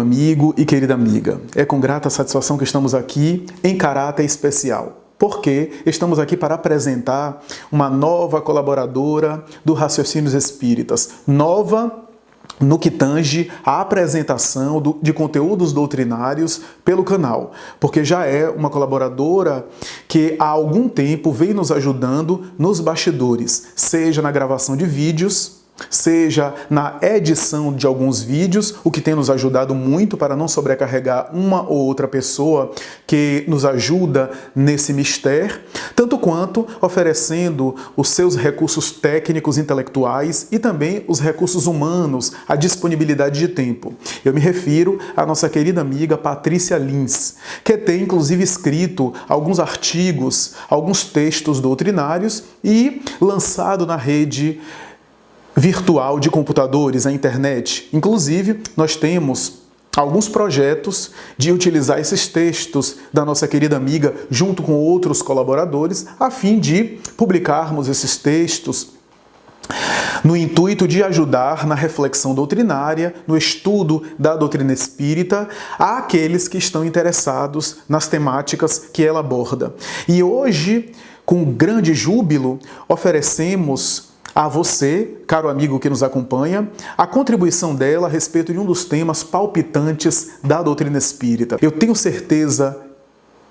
amigo e querida amiga, é com grata satisfação que estamos aqui em caráter especial, porque estamos aqui para apresentar uma nova colaboradora do Raciocínios Espíritas, nova no que tange a apresentação de conteúdos doutrinários pelo canal, porque já é uma colaboradora que há algum tempo vem nos ajudando nos bastidores, seja na gravação de vídeos, seja na edição de alguns vídeos, o que tem nos ajudado muito para não sobrecarregar uma ou outra pessoa que nos ajuda nesse mistério, tanto quanto oferecendo os seus recursos técnicos intelectuais e também os recursos humanos, a disponibilidade de tempo. Eu me refiro à nossa querida amiga Patrícia Lins, que tem inclusive escrito alguns artigos, alguns textos doutrinários e lançado na rede virtual de computadores, a internet. Inclusive, nós temos alguns projetos de utilizar esses textos da nossa querida amiga junto com outros colaboradores, a fim de publicarmos esses textos no intuito de ajudar na reflexão doutrinária, no estudo da doutrina espírita, àqueles que estão interessados nas temáticas que ela aborda. E hoje, com grande júbilo, oferecemos a você, caro amigo que nos acompanha, a contribuição dela a respeito de um dos temas palpitantes da doutrina espírita. Eu tenho certeza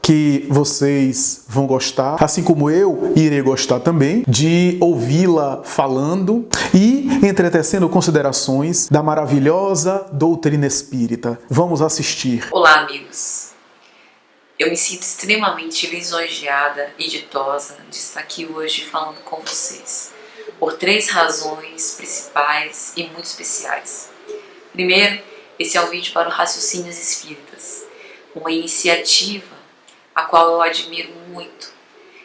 que vocês vão gostar, assim como eu irei gostar também, de ouvi-la falando e entretecendo considerações da maravilhosa doutrina espírita. Vamos assistir. Olá, amigos. Eu me sinto extremamente lisonjeada e ditosa de estar aqui hoje falando com vocês, por 3 razões principais e muito especiais. Primeiro, esse é um vídeo para o Raciocínios Espíritas, uma iniciativa a qual eu admiro muito.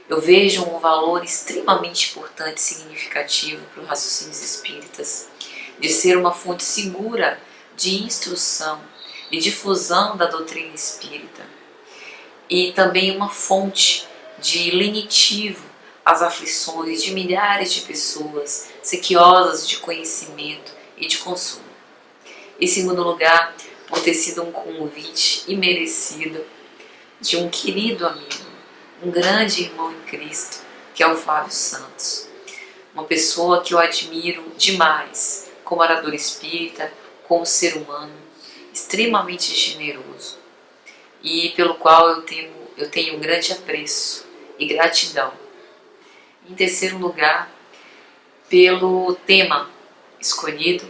Eu vejo um valor extremamente importante e significativo para o Raciocínios Espíritas, de ser uma fonte segura de instrução e difusão da doutrina espírita, e também uma fonte de lenitivo às aflições de milhares de pessoas sequiosas de conhecimento e de consumo. Em segundo lugar, por ter sido um convite imerecido de um querido amigo, um grande irmão em Cristo, que é o Flávio Santos. Uma pessoa que eu admiro demais como orador espírita, como ser humano, extremamente generoso, e pelo qual eu tenho um grande apreço e gratidão. Em terceiro lugar, pelo tema escolhido,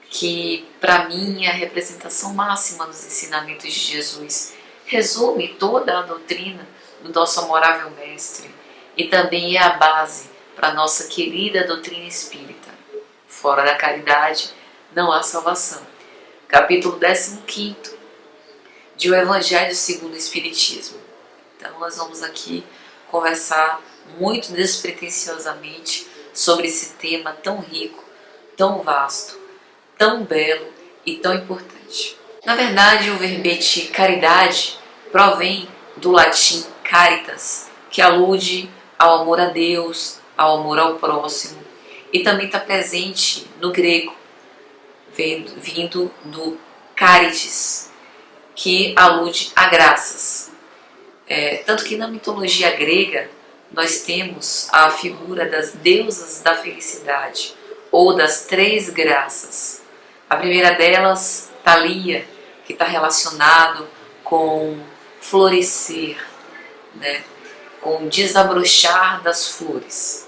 que para mim é a representação máxima dos ensinamentos de Jesus, resume toda a doutrina do nosso amorável mestre e também é a base para a nossa querida doutrina espírita. Fora da caridade não há salvação. Capítulo 15 de O Evangelho segundo o Espiritismo. Então nós vamos aqui conversar muito despretensiosamente sobre esse tema tão rico, tão vasto, tão belo e tão importante. Na verdade, o verbete caridade provém do latim caritas, que alude ao amor a Deus, ao amor ao próximo, e também está presente no grego, vindo do caritas, que alude a graças. Tanto que na mitologia grega nós temos a figura das deusas da felicidade, ou das 3 graças. A primeira delas, Thalia, que está relacionado com florescer, né? Com desabrochar das flores.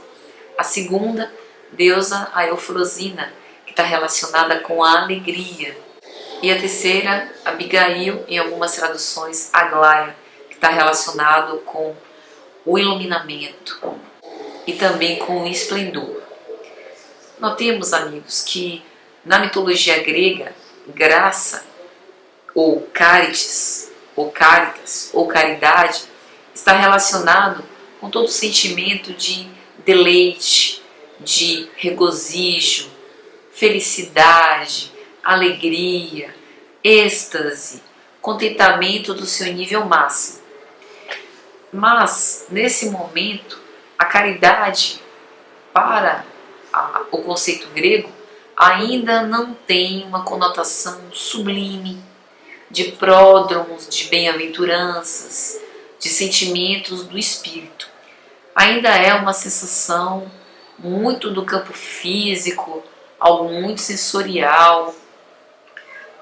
A segunda, deusa, a Eufrosina, que está relacionada com a alegria. E a terceira, Abigail, em algumas traduções, Aglaia, que está relacionado com o iluminamento e também com o esplendor. Notemos, amigos, que na mitologia grega, graça ou caritas, ou caritas, ou caridade, está relacionado com todo sentimento de deleite, de regozijo, felicidade, alegria, êxtase, contentamento do seu nível máximo. Mas, nesse momento, a caridade, para o conceito grego, ainda não tem uma conotação sublime, de pródromos, de bem-aventuranças, de sentimentos do espírito. Ainda é uma sensação muito do campo físico, algo muito sensorial,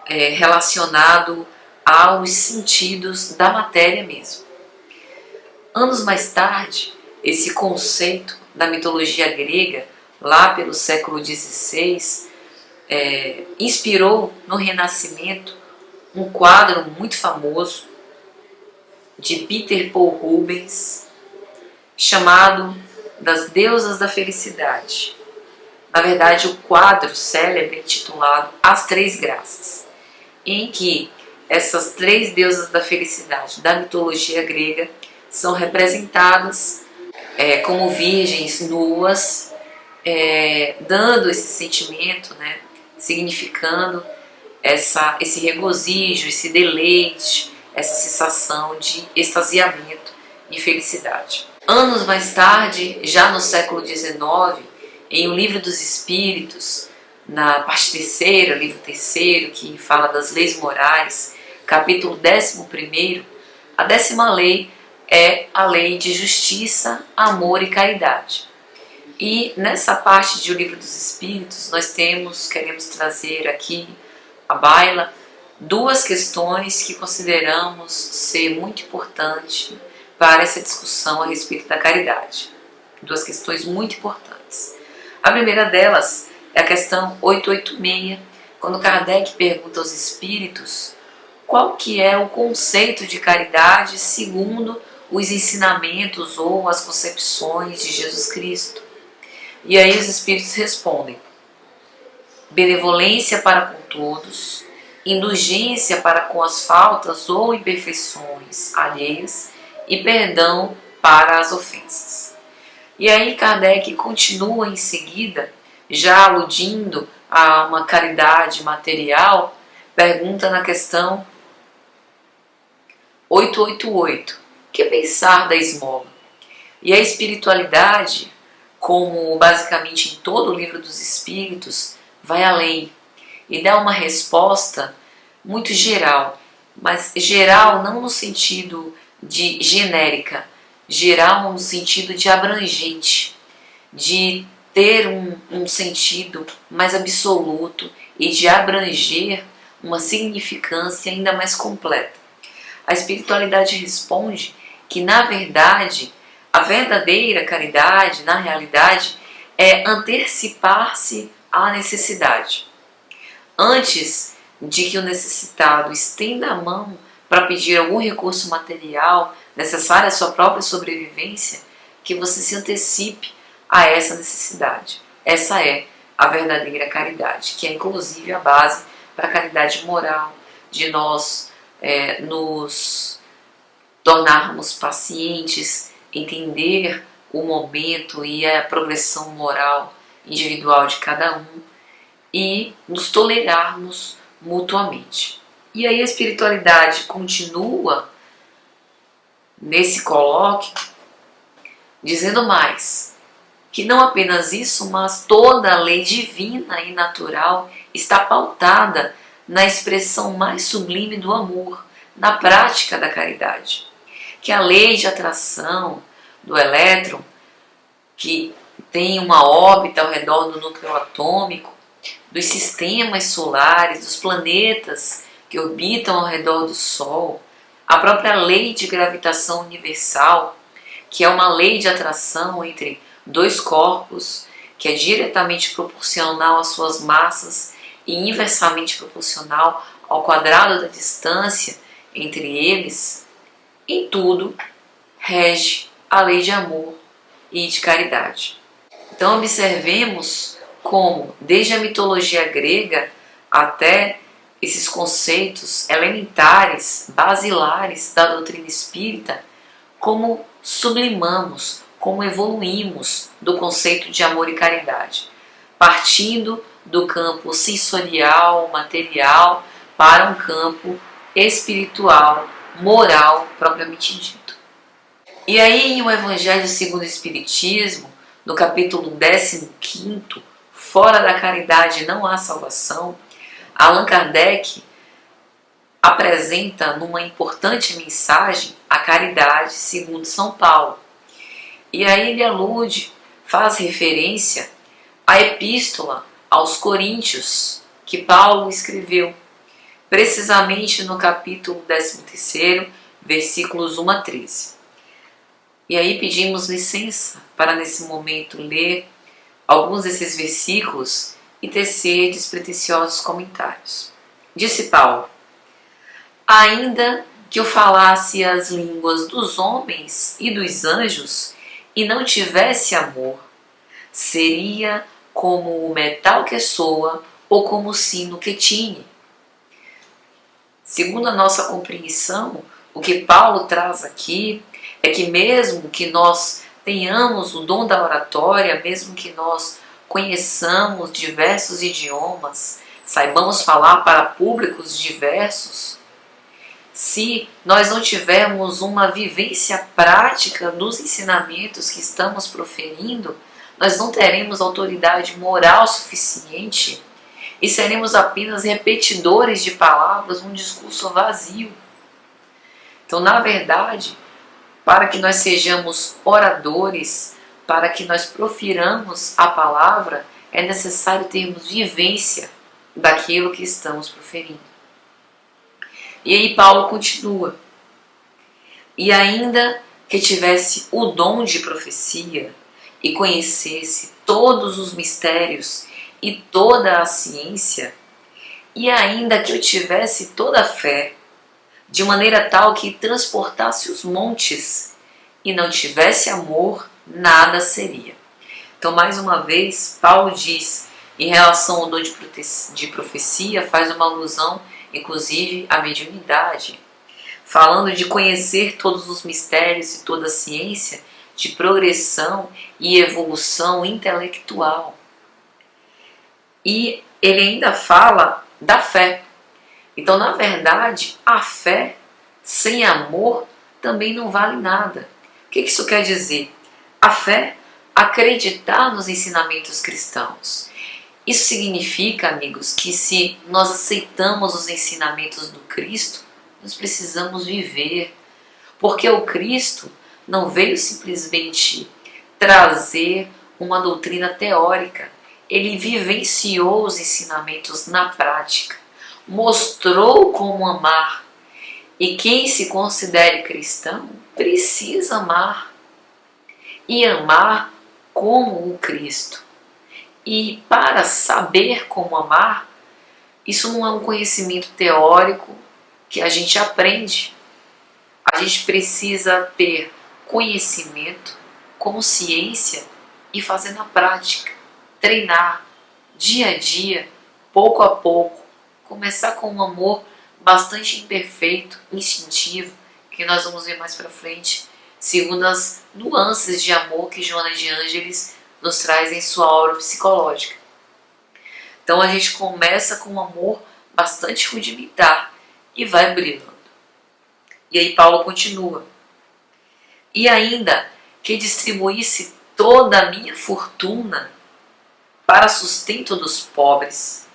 relacionado aos sentidos da matéria mesmo. Anos mais tarde, esse conceito da mitologia grega, lá pelo século XVI, inspirou no Renascimento um quadro muito famoso de Peter Paul Rubens, chamado Das Deusas da Felicidade. Na verdade, o quadro célebre intitulado As Três Graças, em que essas três deusas da felicidade da mitologia grega são representadas como virgens nuas, dando esse sentimento, né, significando esse regozijo, esse deleite, essa sensação de extasiamento e felicidade. Anos mais tarde, já no século XIX, em O Livro dos Espíritos, na parte terceira, livro terceiro, que fala das leis morais, capítulo 11º, a 10ª lei é a lei de justiça, amor e caridade. E nessa parte de O Livro dos Espíritos, nós queremos trazer aqui à baila duas questões que consideramos ser muito importantes para essa discussão a respeito da caridade. Duas questões muito importantes. A primeira delas é a questão 886, quando Kardec pergunta aos espíritos qual que é o conceito de caridade segundo os ensinamentos ou as concepções de Jesus Cristo. E aí os espíritos respondem: benevolência para com todos, indulgência para com as faltas ou imperfeições alheias e perdão para as ofensas. E aí Kardec continua em seguida, já aludindo a uma caridade material, pergunta na questão 888, que pensar da esmola? E a espiritualidade, como basicamente em todo o Livro dos Espíritos, vai além e dá uma resposta muito geral, mas geral não no sentido de genérica, geral no sentido de abrangente, de ter um sentido mais absoluto e de abranger uma significância ainda mais completa. A espiritualidade responde que, na verdade, a verdadeira caridade, na realidade, é antecipar-se à necessidade. Antes de que o necessitado estenda a mão para pedir algum recurso material necessário à sua própria sobrevivência, que você se antecipe a essa necessidade. Essa é a verdadeira caridade, que é inclusive a base para a caridade moral, de nós nos tornarmos pacientes, entender o momento e a progressão moral individual de cada um e nos tolerarmos mutuamente. E aí a espiritualidade continua nesse colóquio dizendo mais, que não apenas isso, mas toda a lei divina e natural está pautada na expressão mais sublime do amor, na prática da caridade. Que a lei de atração do elétron, que tem uma órbita ao redor do núcleo atômico, dos sistemas solares, dos planetas que orbitam ao redor do Sol, a própria lei de gravitação universal, que é uma lei de atração entre dois corpos, que é diretamente proporcional às suas massas e inversamente proporcional ao quadrado da distância entre eles, em tudo rege a lei de amor e de caridade. Então observemos como, desde a mitologia grega até esses conceitos elementares, basilares da doutrina espírita, como sublimamos, como evoluímos do conceito de amor e caridade, partindo do campo sensorial, material, para um campo espiritual, moral, propriamente dito. E aí, em O Evangelho segundo o Espiritismo, no capítulo 15º, Fora da caridade não há salvação, Allan Kardec apresenta numa importante mensagem a caridade segundo São Paulo. E aí ele alude, faz referência à epístola aos Coríntios que Paulo escreveu, precisamente no capítulo 13, versículos 1 a 13. E aí pedimos licença para nesse momento ler alguns desses versículos e tecer despretensiosos comentários. Disse Paulo: ainda que eu falasse as línguas dos homens e dos anjos e não tivesse amor, seria como o metal que soa ou como o sino que tine. Segundo a nossa compreensão, o que Paulo traz aqui é que mesmo que nós tenhamos o dom da oratória, mesmo que nós conheçamos diversos idiomas, saibamos falar para públicos diversos, se nós não tivermos uma vivência prática dos ensinamentos que estamos proferindo, nós não teremos autoridade moral suficiente e seremos apenas repetidores de palavras, um discurso vazio. Então, na verdade, para que nós sejamos oradores, para que nós profiramos a palavra, é necessário termos vivência daquilo que estamos proferindo. E aí Paulo continua: e ainda que tivesse o dom de profecia e conhecesse todos os mistérios e toda a ciência, e ainda que eu tivesse toda a fé, de maneira tal que transportasse os montes, e não tivesse amor, nada seria. Então, mais uma vez, Paulo diz, em relação ao dom de profecia, faz uma alusão, inclusive, à mediunidade, falando de conhecer todos os mistérios e toda a ciência, de progressão e evolução intelectual. E ele ainda fala da fé. Então, na verdade, a fé sem amor também não vale nada. O que isso quer dizer? A fé, acreditar nos ensinamentos cristãos. Isso significa, amigos, que se nós aceitamos os ensinamentos do Cristo, nós precisamos viver. Porque o Cristo não veio simplesmente trazer uma doutrina teórica. Ele vivenciou os ensinamentos na prática. Mostrou como amar. E quem se considere cristão precisa amar. E amar como o Cristo. E para saber como amar, isso não é um conhecimento teórico que a gente aprende. A gente precisa ter conhecimento como ciência e fazer na prática. Treinar dia a dia, pouco a pouco. Começar com um amor bastante imperfeito, instintivo, que nós vamos ver mais pra frente, segundo as nuances de amor que Joana de Ângeles nos traz em sua obra psicológica. Então a gente começa com um amor bastante rudimentar e vai brilhando. E aí Paulo continua: e ainda que distribuísse toda a minha fortuna para sustento dos pobres,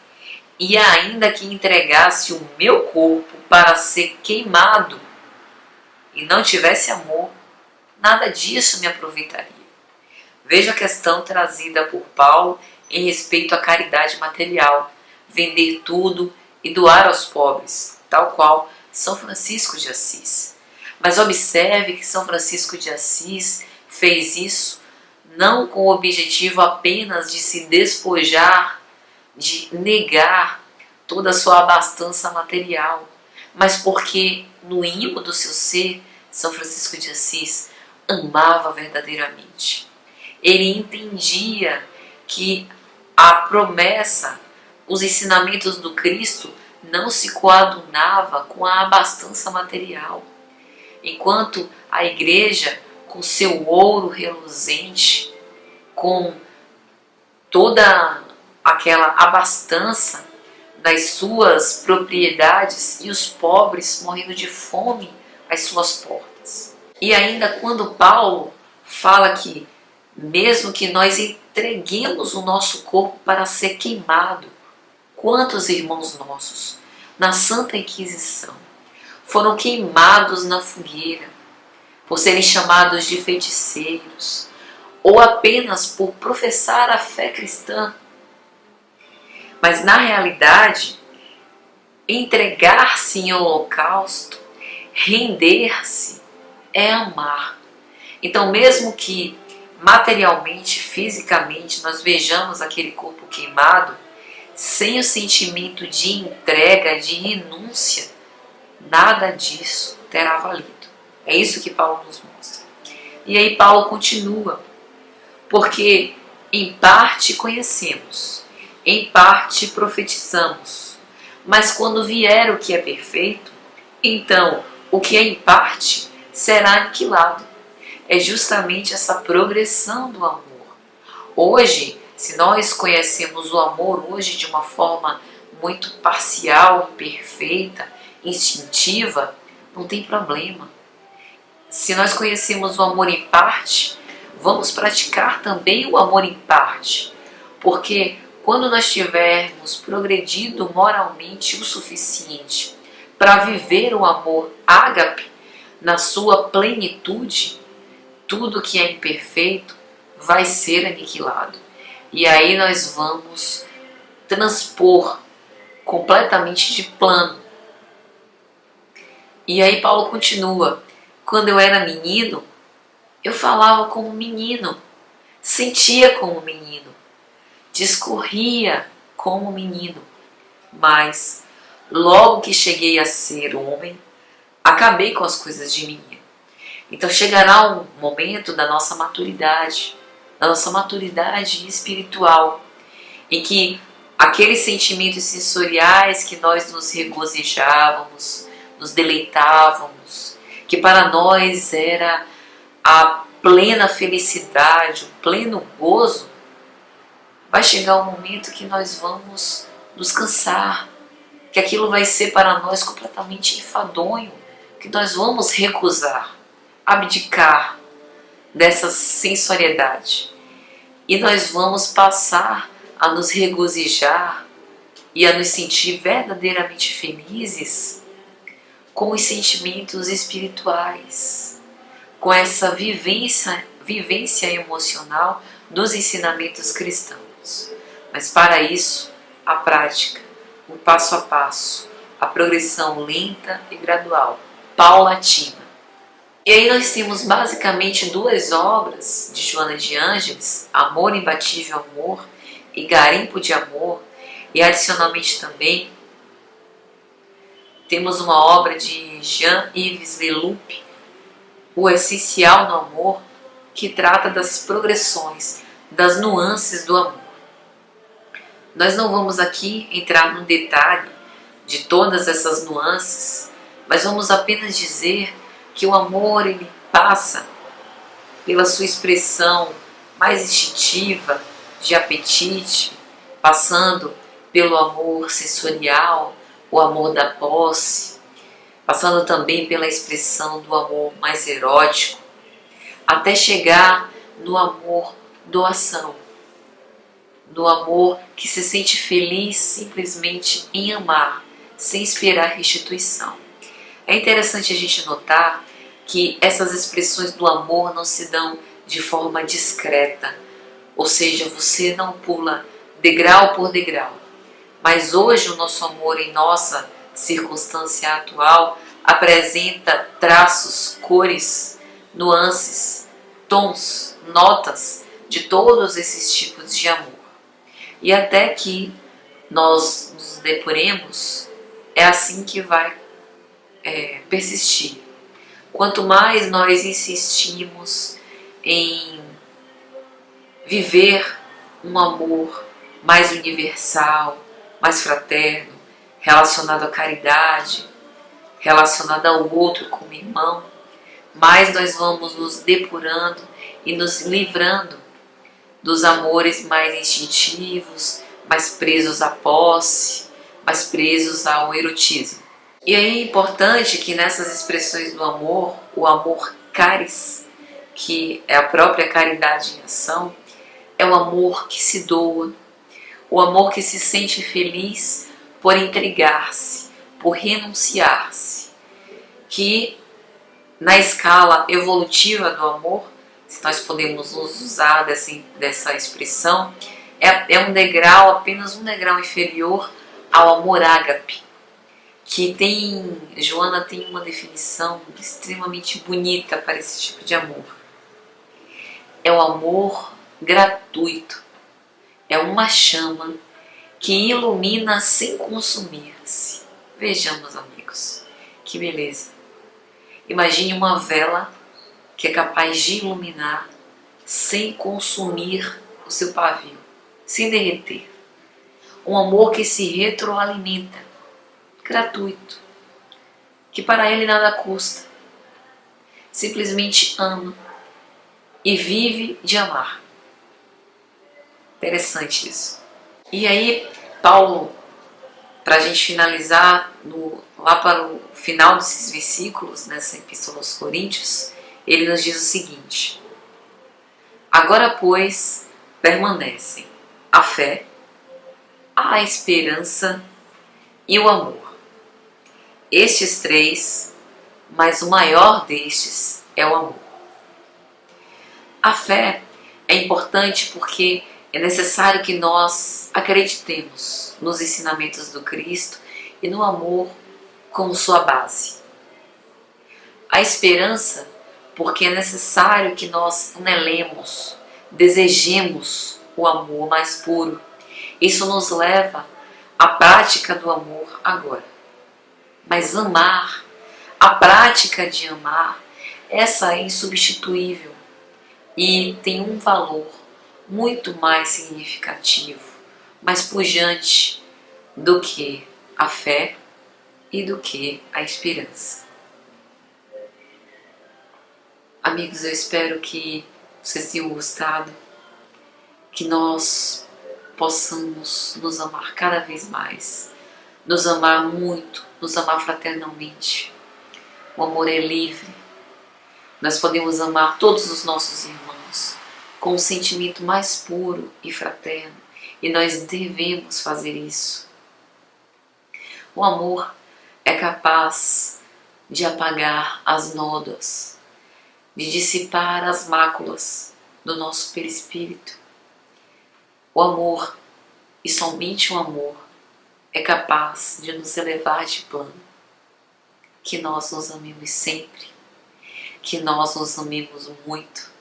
e ainda que entregasse o meu corpo para ser queimado, e não tivesse amor, nada disso me aproveitaria. Veja a questão trazida por Paulo em respeito à caridade material, vender tudo e doar aos pobres, tal qual São Francisco de Assis. Mas observe que São Francisco de Assis fez isso não com o objetivo apenas de se despojar, de negar toda a sua abastança material, mas porque no ímpeto do seu ser, São Francisco de Assis amava verdadeiramente. Ele entendia que a promessa, os ensinamentos do Cristo não se coadunava com a abastança material. Enquanto a igreja, com seu ouro reluzente, com toda aquela abastança das suas propriedades, e os pobres morrendo de fome às suas portas. E ainda quando Paulo fala que mesmo que nós entreguemos o nosso corpo para ser queimado, quantos irmãos nossos na Santa Inquisição, foram queimados na fogueira por serem chamados de feiticeiros ou apenas por professar a fé cristã. Mas na realidade, entregar-se em holocausto, render-se, é amar. Então, mesmo que materialmente, fisicamente, nós vejamos aquele corpo queimado, sem o sentimento de entrega, de renúncia, nada disso terá valido. É isso que Paulo nos mostra. E aí Paulo continua, porque em parte conhecemos, em parte profetizamos, mas quando vier o que é perfeito, então o que é em parte será aniquilado. É justamente essa progressão do amor. Hoje, se nós conhecemos o amor hoje de uma forma muito parcial, imperfeita, instintiva, não tem problema. Se nós conhecemos o amor em parte, vamos praticar também o amor em parte. Porque quando nós tivermos progredido moralmente o suficiente para viver o amor ágape na sua plenitude, tudo que é imperfeito vai ser aniquilado. E aí nós vamos transpor completamente de plano. E aí Paulo continua, quando eu era menino, eu falava como menino, sentia como menino, discorria como menino, mas logo que cheguei a ser homem, acabei com as coisas de menino. Então chegará um momento da nossa maturidade espiritual, em que aqueles sentimentos sensoriais que nós nos regozijávamos, nos deleitávamos, que para nós era a plena felicidade, o pleno gozo, vai chegar um momento que nós vamos nos cansar, que aquilo vai ser para nós completamente enfadonho, que nós vamos recusar, abdicar dessa sensoriedade. E nós vamos passar a nos regozijar e a nos sentir verdadeiramente felizes com os sentimentos espirituais, com essa vivência emocional dos ensinamentos cristãos. Mas para isso, a prática, o passo a passo, a progressão lenta e gradual, paulatina. E aí nós temos basicamente duas obras de Joana de Ângeles, Amor Imbatível Amor e Garimpo de Amor, e adicionalmente também temos uma obra de Jean-Yves Leloup, O Essencial no Amor, que trata das progressões, das nuances do amor. Nós não vamos aqui entrar no detalhe de todas essas nuances, mas vamos apenas dizer que o amor ele passa pela sua expressão mais instintiva, de apetite, passando pelo amor sensorial, o amor da posse, passando também pela expressão do amor mais erótico, até chegar no amor doação, no amor que se sente feliz simplesmente em amar, sem esperar restituição. É interessante a gente notar que essas expressões do amor não se dão de forma discreta, ou seja, você não pula degrau por degrau. Mas hoje o nosso amor em nossa circunstância atual apresenta traços, cores, nuances, tons, notas de todos esses tipos de amor. E até que nós nos depuremos, é assim que vai persistir. Quanto mais nós insistimos em viver um amor mais universal, mais fraterno, relacionado à caridade, relacionado ao outro como irmão, mais nós vamos nos depurando e nos livrando dos amores mais instintivos, mais presos à posse, mais presos ao erotismo. E aí é importante que nessas expressões do amor, o amor caris, que é a própria caridade em ação, é o amor que se doa, o amor que se sente feliz por entregar-se, por renunciar-se, que na escala evolutiva do amor, se nós podemos usar dessa expressão, é um degrau, apenas um degrau inferior ao amor ágape, que Joana tem uma definição extremamente bonita para esse tipo de amor. É o amor gratuito, é uma chama que ilumina sem consumir-se. Vejamos, amigos, que beleza. Imagine uma vela que é capaz de iluminar sem consumir o seu pavio, sem derreter. Um amor que se retroalimenta, gratuito, que para ele nada custa. Simplesmente ama e vive de amar. Interessante isso. E aí, Paulo, para a gente finalizar, lá para o final desses versículos, nessa Epístola aos Coríntios, ele nos diz o seguinte: agora, pois, permanecem a fé, a esperança e o amor. Estes três, mas o maior destes é o amor. A fé é importante porque é necessário que nós acreditemos nos ensinamentos do Cristo e no amor como sua base. A esperança, porque é necessário que nós anelemos, desejemos o amor mais puro. Isso nos leva à prática do amor agora. Mas amar, a prática de amar, essa é insubstituível e tem um valor muito mais significativo, mais pujante do que a fé e do que a esperança. Amigos, eu espero que vocês tenham gostado, que nós possamos nos amar cada vez mais, nos amar muito, nos amar fraternalmente. O amor é livre. Nós podemos amar todos os nossos irmãos com um sentimento mais puro e fraterno, e nós devemos fazer isso. O amor é capaz de apagar as nódoas, de dissipar as máculas do nosso perispírito. O amor, e somente o amor, é capaz de nos elevar de plano. Que nós nos amemos sempre, que nós nos amemos muito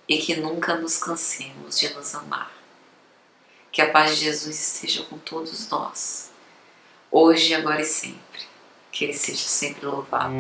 e que nunca nos cansemos de nos amar. Que a paz de Jesus esteja com todos nós, hoje, agora e sempre. Que Ele seja sempre louvado.